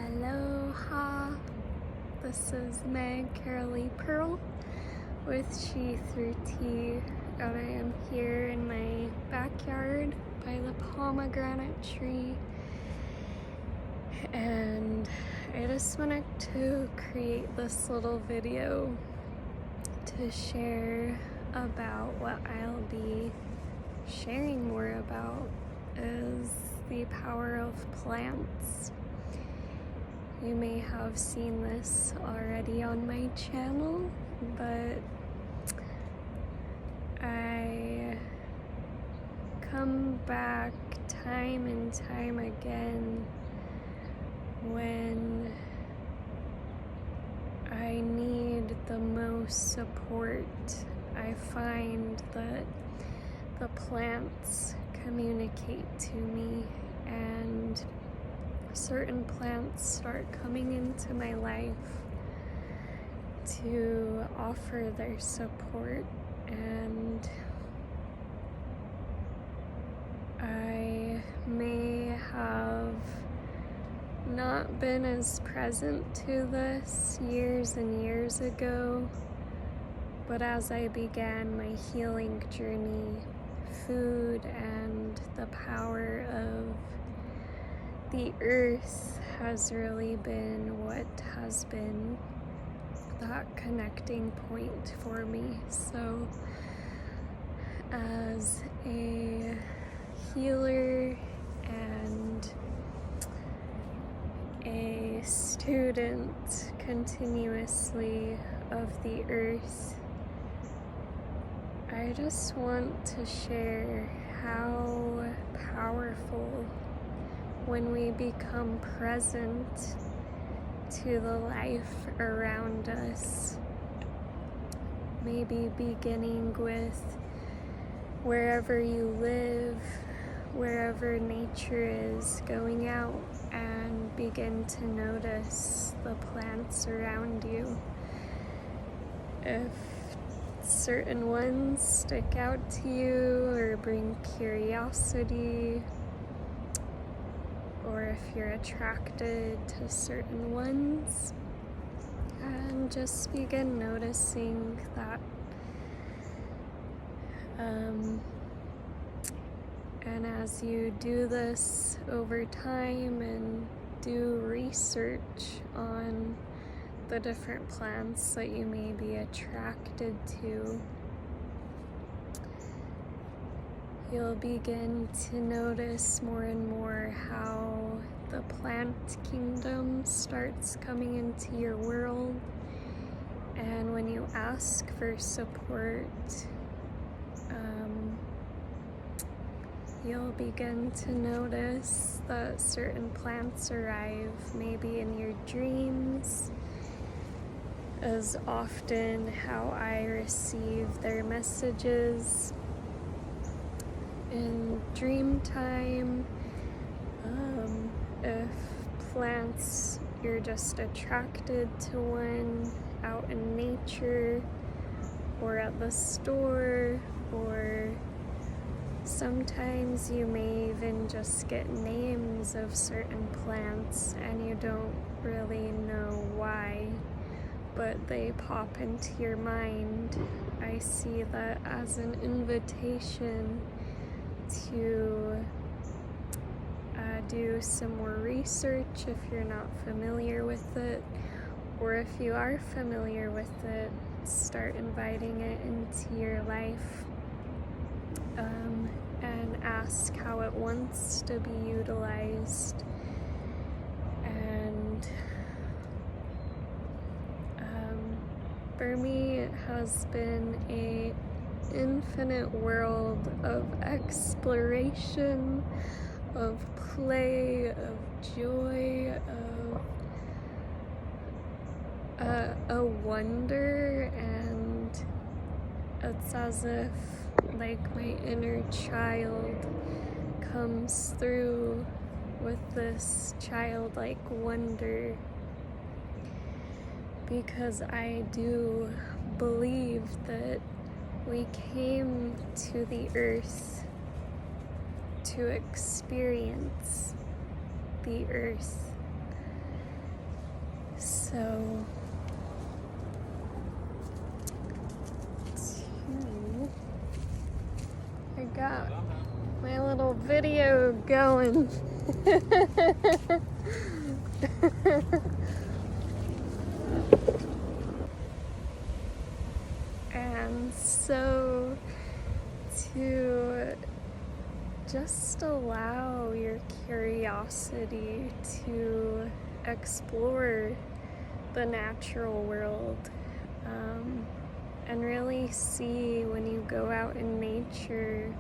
Aloha, this is Meg Carolee Pearl with She Through Tea, and I am here in my backyard by the pomegranate tree, and I just wanted to create this little video to share about what I'll be sharing more about is the power of plants. You may have seen this already on my channel, but I come back time and time again when I need the most support. I find that the plants communicate to me, and certain plants start coming into my life to offer their support, and I may have not been as present to this years and years ago, but as I began my healing journey, food and the power of the earth has really been what has been that connecting point for me. So as a healer and a student continuously of the earth, I just want to share how powerful when we become present to the life around us, maybe beginning with wherever you live, wherever nature is, going out and begin to notice the plants around you. If certain ones stick out to you or bring curiosity, or if you're attracted to certain ones, and just begin noticing that. And as you do this over time and do research on the different plants that you may be attracted to, you'll begin to notice more and more how the plant kingdom starts coming into your world. And when you ask for support, you'll begin to notice that certain plants arrive, maybe in your dreams, as often how I receive their messages in dream time. If plants, you're just attracted to one out in nature or at the store, or sometimes you may even just get names of certain plants and you don't really know why, but they pop into your mind. I see that as an invitation to do some more research if you're not familiar with it, or if you are familiar with it, start inviting it into your life, and ask how it wants to be utilized. And for me, it has been a infinite world of exploration, of play, of joy, of a wonder, and it's as if like my inner child comes through with this childlike wonder, because I do believe that we came to the earth to experience the earth. So, I got my little video going. And so to just allow your curiosity to explore the natural world, and really see when you go out in nature,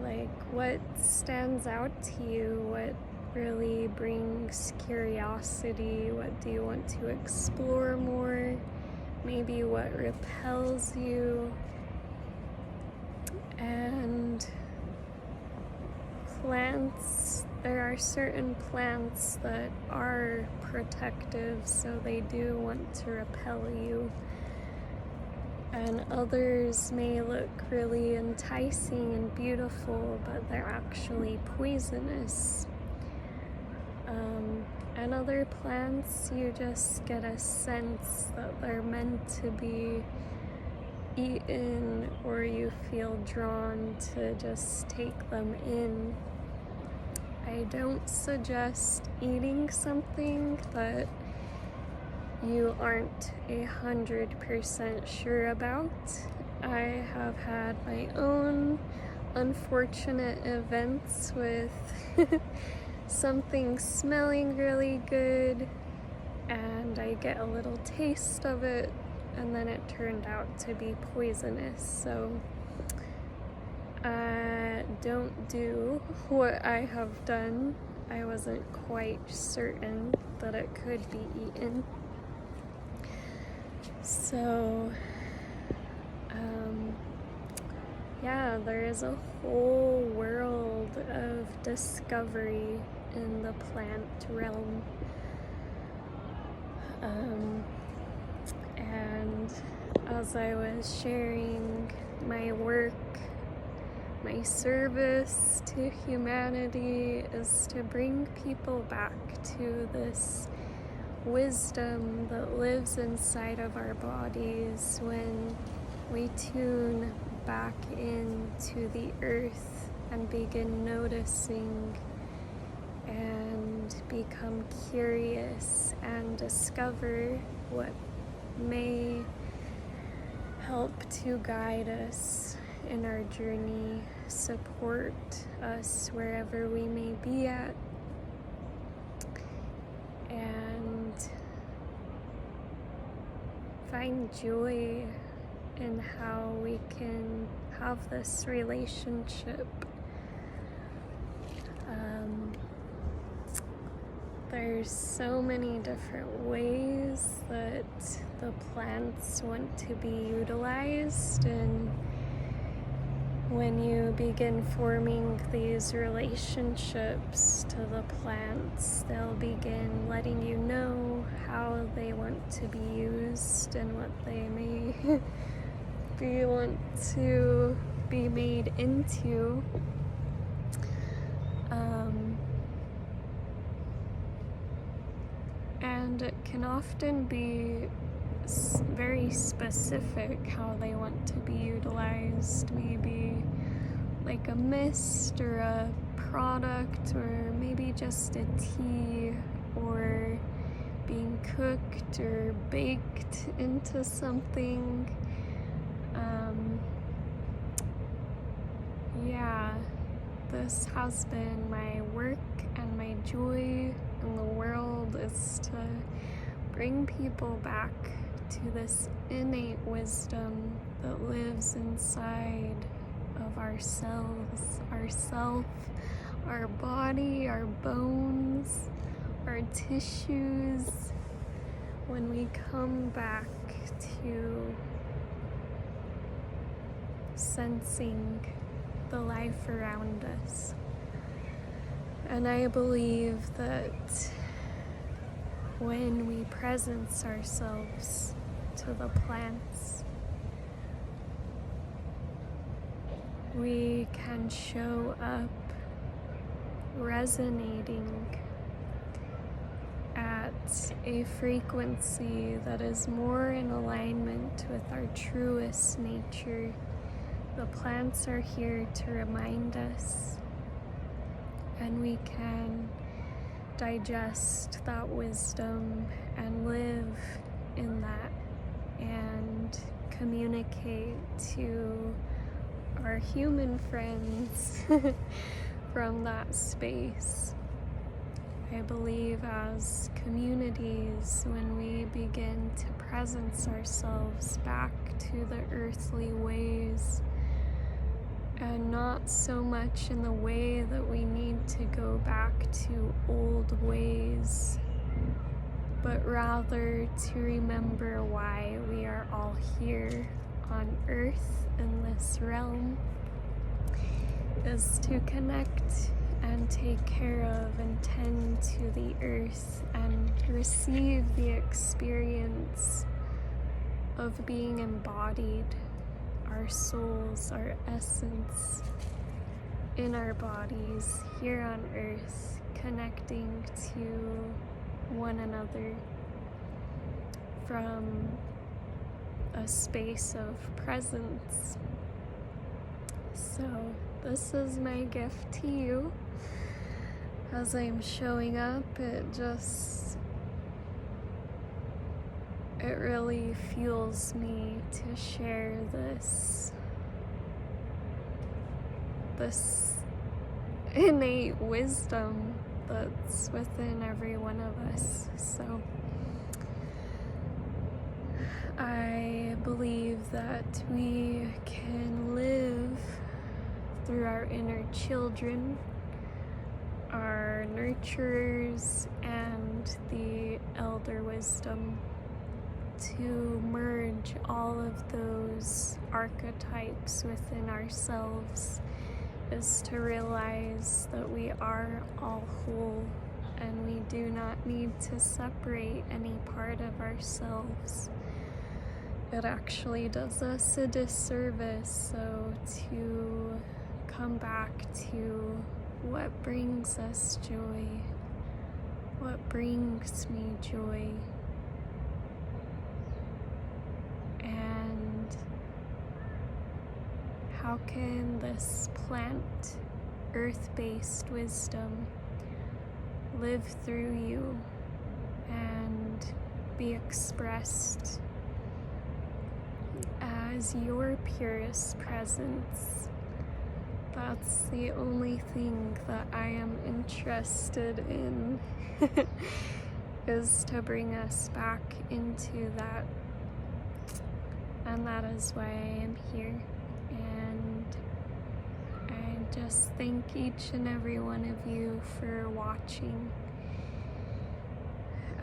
like what stands out to you, what really brings curiosity, what do you want to explore more, maybe what repels you. And plants, there are certain plants that are protective, so they do want to repel you. And others may look really enticing and beautiful, but they're actually poisonous. And other plants, you just get a sense that they're meant to be eaten, or you feel drawn to just take them in. I don't suggest eating something that you aren't 100% sure about. I have had my own unfortunate events with something smelling really good, and I get a little taste of it, and then it turned out to be poisonous. So don't do what I have done. I wasn't quite certain that it could be eaten. So yeah, there is a whole world of discovery in the plant realm. And as I was sharing my work, my service to humanity is to bring people back to this wisdom that lives inside of our bodies when we tune back into the earth and begin noticing and become curious and discover what may help to guide us in our journey, support us wherever we may be at, and find joy in how we can have this relationship. There's so many different ways that the plants want to be utilized, and when you begin forming these relationships to the plants, they'll begin letting you know how they want to be used and what they may want to be made into. And it can often be very specific how they want to be utilized, maybe like a mist or a product, or maybe just a tea, or being cooked or baked into something. Yeah, this has been my work, and my joy in the world is to bring people back to this innate wisdom that lives inside of ourselves, ourself, our body, our bones, our tissues. When we come back to sensing the life around us. And I believe that when we presence ourselves to the plants, we can show up resonating at a frequency that is more in alignment with our truest nature. The plants are here to remind us, and we can digest that wisdom and live in that and communicate to our human friends from that space. I believe as communities, when we begin to presence ourselves back to the earthly ways, and not so much in the way that we need to go back to old ways, but rather to remember why we are all here on earth in this realm, is to connect and take care of and tend to the earth and receive the experience of being embodied, our souls, our essence in our bodies here on earth, connecting to one another from a space of presence. So this is my gift to you. As I'm showing up, it really fuels me to share this innate wisdom that's within every one of us. So I believe that we can live through our inner children, our nurturers, and the elder wisdom, to merge all of those archetypes within ourselves, is to realize that we are all whole and we do not need to separate any part of ourselves. It actually does us a disservice. So to come back to what brings us joy, what brings me joy, and how can this plant, earth-based wisdom live through you and be expressed as your purest presence. That's the only thing that I am interested in, is to bring us back into that. And that is why I am here. And I just thank each and every one of you for watching,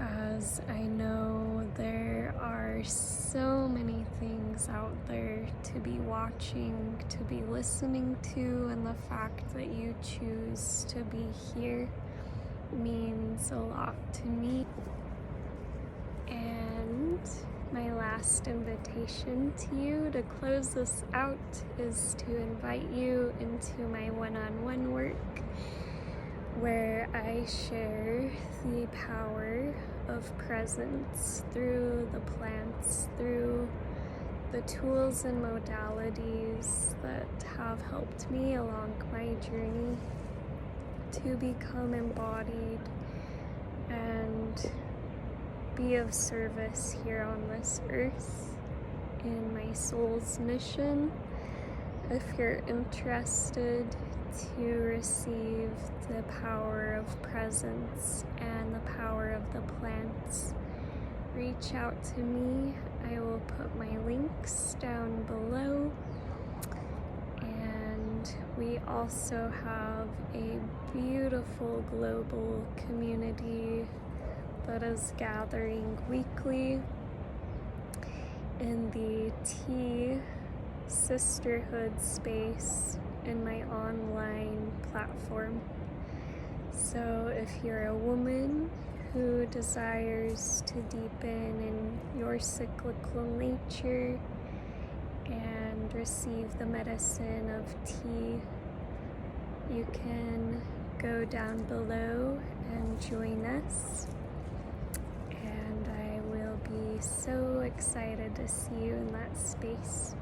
as I know there are so many things out there to be watching, to be listening to, and the fact that you choose to be here means a lot to me. And my last invitation to you to close this out is to invite you into my one-on-one work, where I share the power of presence through the plants, through the tools and modalities that have helped me along my journey to become embodied and be of service here on this earth in my soul's mission. If you're interested to receive the power of presence and the power of the plants, reach out to me. I will put my links down below. And we also have a beautiful global community that is gathering weekly in the Tea Sisterhood space in my online platform. So if you're a woman who desires to deepen in your cyclical nature and receive the medicine of tea, you can go down below and join us. excited to see you in that space.